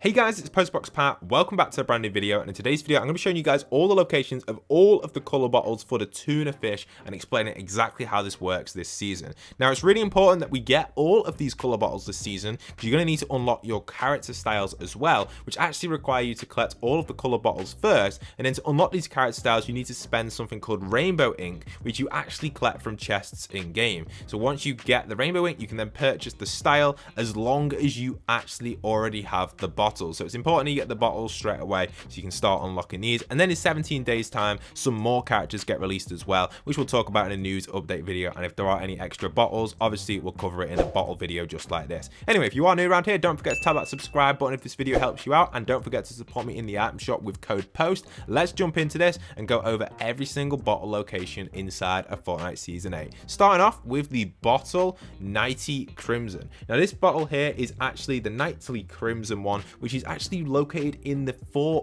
Hey guys, it's Postbox Pat. Welcome back to a brand new video, and in today's video I'm going to be showing you guys all the locations of all of the color bottles for the Toona Fish and explaining exactly how this works this season. Now it's really important that we get all of these color bottles this season because you're going to need to unlock your character styles as well, which actually require you to collect all of the color bottles first, and then to unlock these character styles you need to spend something called rainbow ink, which you actually collect from chests in game. So once you get the rainbow ink, you can then purchase the style as long as you actually already have the bottle. So it's important you get the bottles straight away so you can start unlocking these, and then in 17 days time some more characters get released as well, which we'll talk about in a news update video, and if there are any extra bottles obviously we'll cover it in a bottle video just like this. Anyway, if you are new around here, don't forget to tap that subscribe button if this video helps you out, and don't forget to support me in the item shop with code POST. Let's jump into this and go over every single bottle location inside of Fortnite Season 8. Starting off with the bottle Nighty Crimson. Now this bottle here is actually the Nightly Crimson one, which is actually located in the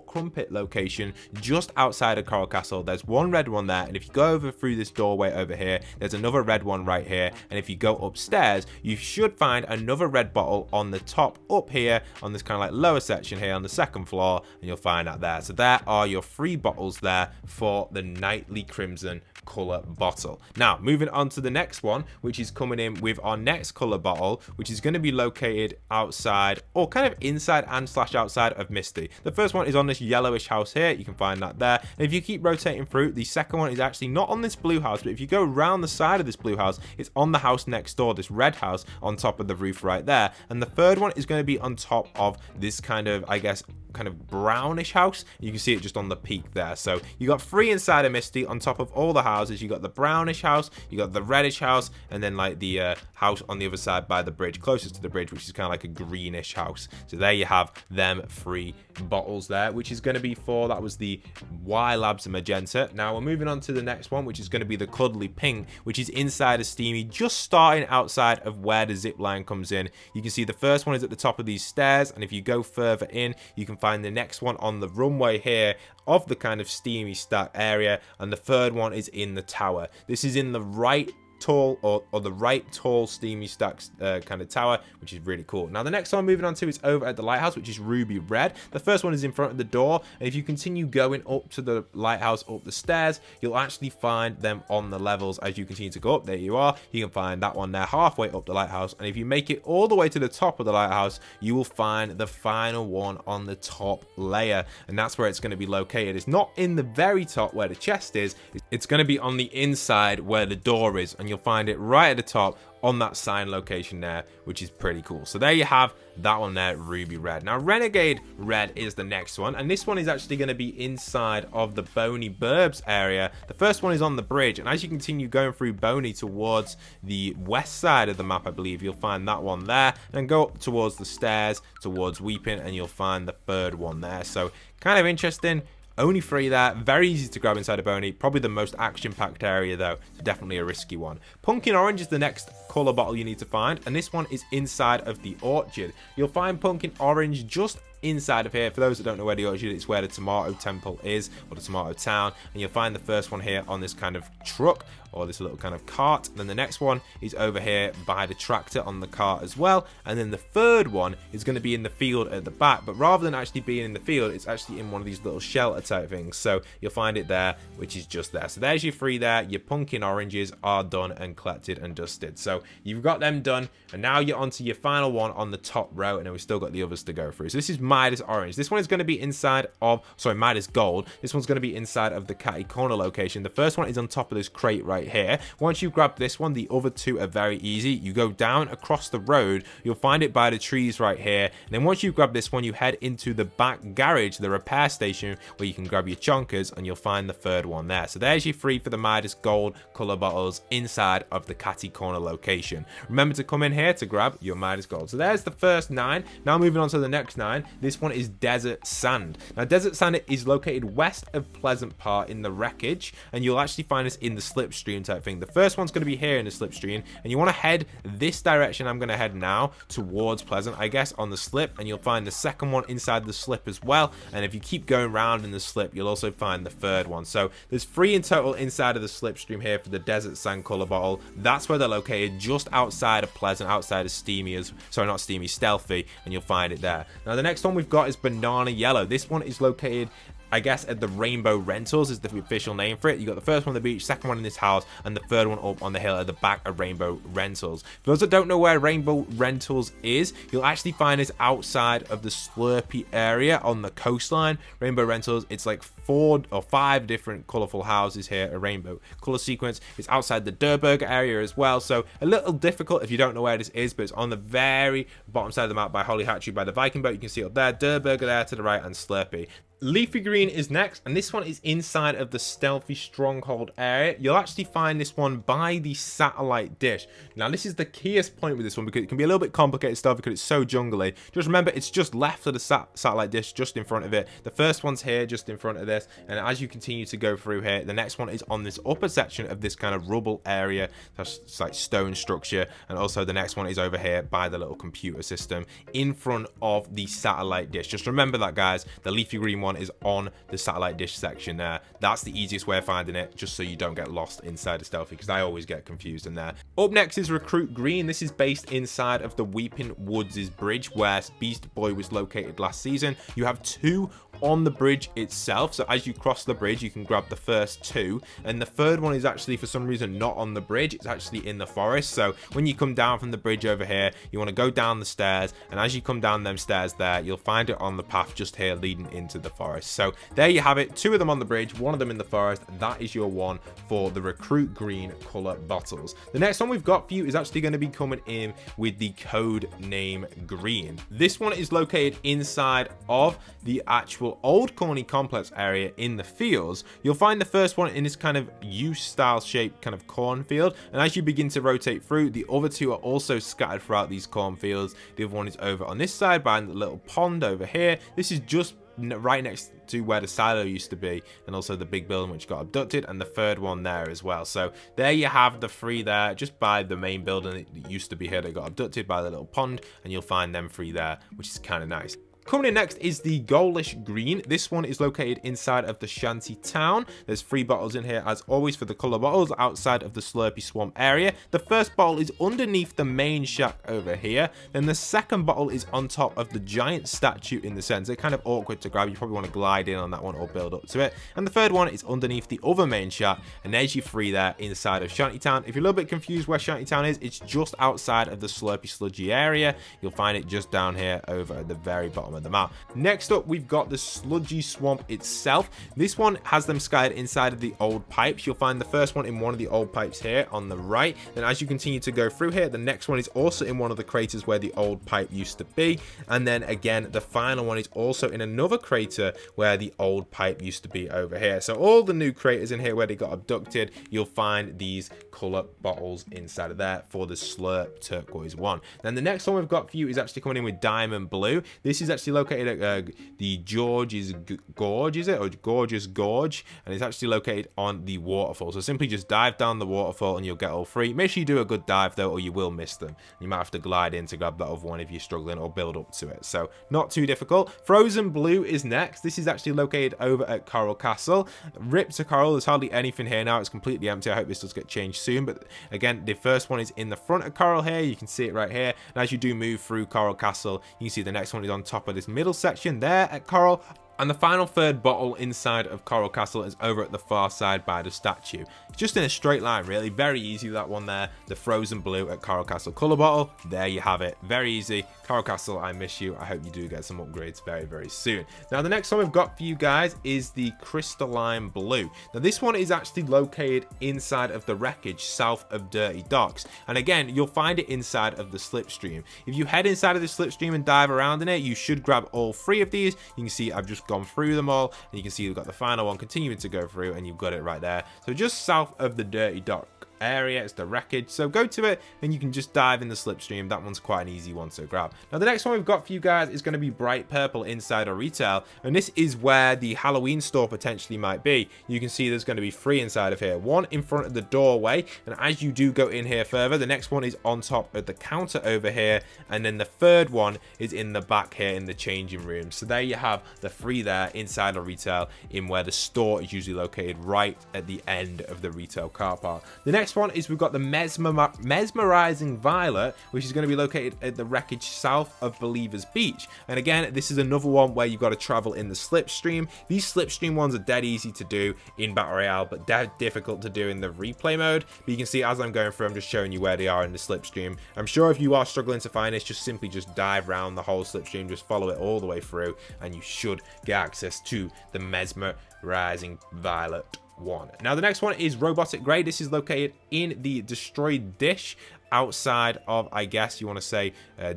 Crumpet location just outside of Coral Castle. There's one red one there, and if you go over through this doorway over here, there's another red one right here, and if you go upstairs you should find another red bottle on the top up here on this kind of like lower section here on the second floor, and you'll find that there. So there are your 3 bottles there for the Nightly Crimson color bottle. Now moving on to the next one, which is coming in with our next color bottle, which is going to be located outside, or kind of inside and slash outside of Misty. The first one is on this yellowish house here, you can find that there, and if you keep rotating through, the second one is actually not on this blue house, but if you go around the side of this blue house, it's on the house next door, this red house on top of the roof right there, and the third one is going to be on top of this kind of, I guess, kind of brownish house. You can see it just on the peak there. So you got 3 inside of Misty on top of all the houses. You got the brownish house, you got the reddish house, and then like the house on the other side by the bridge, closest to the bridge, which is kind of like a greenish house. So there you have them 3 bottles there, which is going to be for, that was the Y Labs Magenta. Now we're moving on to the next one, which is going to be the Cuddly Pink, which is inside of Steamy, just starting outside of where the zip line comes in. You can see the first one is at the top of these stairs, and if you go further in you can find the next one on the runway here of the kind of Steamy stack area, and the third one is in the tower. This is in the right tall or the right tall Steamy stacks kind of tower, which is really cool. Now the next one moving on to is over at the lighthouse, which is Ruby Red. The first one is in front of the door, and if you continue going up to the lighthouse up the stairs, you'll actually find them on the levels as you continue to go up. There you are, you can find that one there halfway up the lighthouse, and if you make it all the way to the top of the lighthouse you will find the final one on the top layer, and that's where it's going to be located. It's not in the very top where the chest is, it's going to be on the inside where the door is, and you'll find it right at the top on that sign location there, which is pretty cool. So there you have that one there, Ruby Red. Now Renegade Red is the next one, and this one is actually going to be inside of the Boney Burbs area. The first one is on the bridge, and as you continue going through Boney towards the west side of the map, I believe you'll find that one there, and then go up towards the stairs towards Weeping, and you'll find the third one there. So kind of interesting. Only 3 there, very easy to grab inside of Boney, probably the most action-packed area though, so definitely a risky one. Pumpkin Orange is the next colour bottle you need to find, and this one is inside of the Orchard. You'll find Pumpkin Orange just inside of here. For those that don't know where the Orchard is, it's where the Tomato Temple is, or the Tomato Town, and you'll find the first one here on this kind of truck, or this little kind of cart. Then the next one is over here by the tractor on the cart as well, and then the third one is going to be in the field at the back, but rather than actually being in the field, it's actually in one of these little shelter type things, so you'll find it there, which is just there. So there's your 3 there. Your pumpkin oranges are done and collected and dusted, so you've got them done, and now you're onto your final one on the top row, and then we've still got the others to go through. So this is Midas Orange. This one is going to be inside of, sorry, Midas Gold. This one's going to be inside of the Catty Corner location. The first one is on top of this crate right here. Once you grab this one, the other 2 are very easy. You go down across the road, you'll find it by the trees right here, and then once you grab this one you head into the back garage, the repair station, where you can grab your chonkers, and you'll find the third one there. So there's your 3 for the Midas Gold color bottles inside of the Catty Corner location. Remember to come in here to grab your Midas Gold. So there's the first 9. Now moving on to the next 9. This one is Desert Sand. Now Desert Sand is located west of Pleasant Part in the wreckage, and you'll actually find this in the slipstream type thing. The first one's going to be here in the slipstream, and you want to head this direction I'm going to head now towards Pleasant, I guess, on the slip, and you'll find the second one inside the slip as well, and if you keep going around in the slip you'll also find the third one. So there's 3 in total inside of the slipstream here for the Desert Sand color bottle. That's where they're located, just outside of Pleasant, outside of Steamy, sorry, not Steamy, Stealthy, and you'll find it there. Now the next one we've got is Banana Yellow. This one is located, I guess, at the Rainbow Rentals is the official name for it. You got the first one on the beach, second one in this house, and the third one up on the hill at the back of Rainbow Rentals. For those that don't know where Rainbow Rentals is, you'll actually find this outside of the Slurpy area on the coastline. Rainbow Rentals, it's like 4 or 5 different colourful houses here, a rainbow colour sequence. It's outside the Durburger area as well, so a little difficult if you don't know where this is, but it's on the very bottom side of the map by Holly Hatchery, by the Viking boat. You can see up there, Durburger there to the right, and Slurpy. Leafy Green is next, and this one is inside of the Stealthy Stronghold area. You'll actually find this one by the satellite dish. Now, this is the keyest point with this one because it can be a little bit complicated stuff because it's so jungly. Just remember, it's just left of the satellite dish, just in front of it. The first one's here, just in front of this, and as you continue to go through here, the next one is on this upper section of this kind of rubble area. That's like stone structure, and also the next one is over here by the little computer system in front of the satellite dish. Just remember that, guys. The Leafy Green one is on the satellite dish section there. That's the easiest way of finding it, just so you don't get lost inside of Stealthy, because I always get confused in there. Up next is Recruit Green. This is based inside of the Weeping Woods' bridge where Beast Boy was located last season. You have 2 on the bridge itself, so as you cross the bridge you can grab the first 2, and the third one is actually for some reason not on the bridge. It's actually in the forest. So when you come down from the bridge over here, you want to go down the stairs, and as you come down them stairs there, you'll find it on the path just here leading into the forest. So there you have it, 2 of them on the bridge, 1 of them in the forest. That is your one for the Recruit Green color bottles. The next one we've got for you is actually going to be coming in with the Codename Green. This one is located inside of the actual Old Corny Complex area in the fields. You'll find the first one in this kind of U-style shaped kind of cornfield, and as you begin to rotate through, the other 2 are also scattered throughout these cornfields. The other one is over on this side by the little pond over here. This is just right next to where the silo used to be, and also the big building which got abducted, and the third one there as well. So there you have the 3 there, just by the main building that used to be here that got abducted by the little pond, and you'll find them 3 there, which is kind of nice. Coming in next is the Ghoulish Green. This one is located inside of the Shanty Town. There's 3 bottles in here as always for the colour bottles outside of the Slurpy Swamp area. The first bottle is underneath the main shack over here. Then the second bottle is on top of the giant statue in the center. Kind of awkward to grab. You probably want to glide in on that one or build up to it. And the third one is underneath the other main shack. And there's your 3 there inside of Shanty Town. If you're a little bit confused where Shanty Town is, it's just outside of the Slurpy Sludgy area. You'll find it just down here over at the very bottom of the map. Next up, we've got the Sludgy Swamp itself. This one has them scattered inside of the old pipes. You'll find the first one in one of the old pipes here on the right. Then as you continue to go through here, the next one is also in one of the craters where the old pipe used to be. And then again, the final one is also in another crater where the old pipe used to be over here. So all the new craters in here where they got abducted, you'll find these color bottles inside of there for the Slurp Turquoise one. Then the next one we've got for you is actually coming in with Diamond Blue. This is actually located at the George's Gorge, is it? Or Gorgeous Gorge, and it's actually located on the waterfall. So simply just dive down the waterfall and you'll get all 3. Make sure you do a good dive though, or you will miss them. You might have to glide in to grab that other one if you're struggling, or build up to it. So not too difficult. Frozen Blue is next. This is actually located over at Coral Castle. Rip to Coral, there's hardly anything here now. It's completely empty. I hope this does get changed soon. But again, the first one is in the front of Coral here. You can see it right here. And as you do move through Coral Castle, you can see the next one is on top of this middle section there at Coral. And the final third bottle inside of Coral Castle is over at the far side by the statue. It's just in a straight line, really. Very easy, that one there. The Frozen Blue at Coral Castle colour bottle. There you have it. Very easy. Coral Castle, I miss you. I hope you do get some upgrades very, very soon. Now, the next one we've got for you guys is the Crystalline Blue. Now, this one is actually located inside of the wreckage south of Dirty Docks. And again, you'll find it inside of the slipstream. If you head inside of the slipstream and dive around in it, you should grab all 3 of these. You can see I've just gone through them all, and you can see we've got the final one continuing to go through, and you've got it right there. So just south of the Dirty Dock area, it's the wreckage, so go to it and you can just dive in the slipstream. That one's quite an easy one to grab. Now the next one we've got for you guys is going to be Brite Purple inside of retail, and this is where the Halloween store potentially might be. You can see there's going to be 3 inside of here, 1 in front of the doorway, and as you do go in here further, the next one is on top of the counter over here, and then the third one is in the back here in the changing room. So there you have the 3 there inside of retail, in where the store is usually located right at the end of the retail car park. The next next one is we've got the Mezmerising Violet, which is going to be located at the wreckage south of Believers Beach. And again, this is another one where you've got to travel in the slipstream. These slipstream ones are dead easy to do in Battle Royale, but dead difficult to do in the replay mode. But you can see as I'm going through, I'm just showing you where they are in the slipstream. I'm sure if you are struggling to find this, just simply just dive around the whole slipstream, just follow it all the way through, and you should get access to the Mezmerising Violet one. Now the next one is Robotic Grey. This is located in the destroyed dish outside of, I guess you want to say,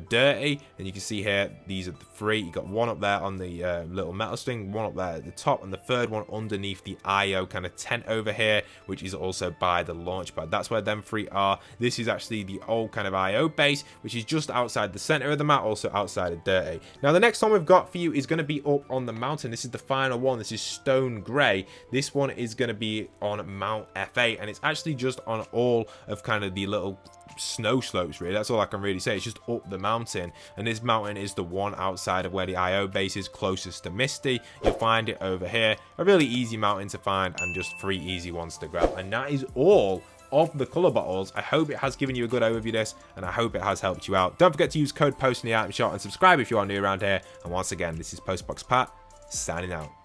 dirty. And you can see here, these are the three. You got one up there on the little metal string, one up there at the top, and the third one underneath the IO kind of tent over here, which is also by the launch pad. That's where them three are. This is actually the old kind of IO base, which is just outside the center of the map, also outside of dirty. Now the next one we've got for you is going to be up on the mountain. This is the final one. This is Stone Grey. This one is going to be on Mount F8, and it's actually just on all of kind of the little snow slopes, really. That's all I can really say. It's just up the mountain, and this mountain is the one outside of where the IO base is, closest to Misty. You'll find it over here. A really easy mountain to find, and just 3 easy ones to grab. And that is all of the color bottles. I hope it has given you a good overview of this, and I hope it has helped you out. Don't forget to use code POST in the item shop and subscribe if you are new around here. And once again, this is Postbox Pat signing out.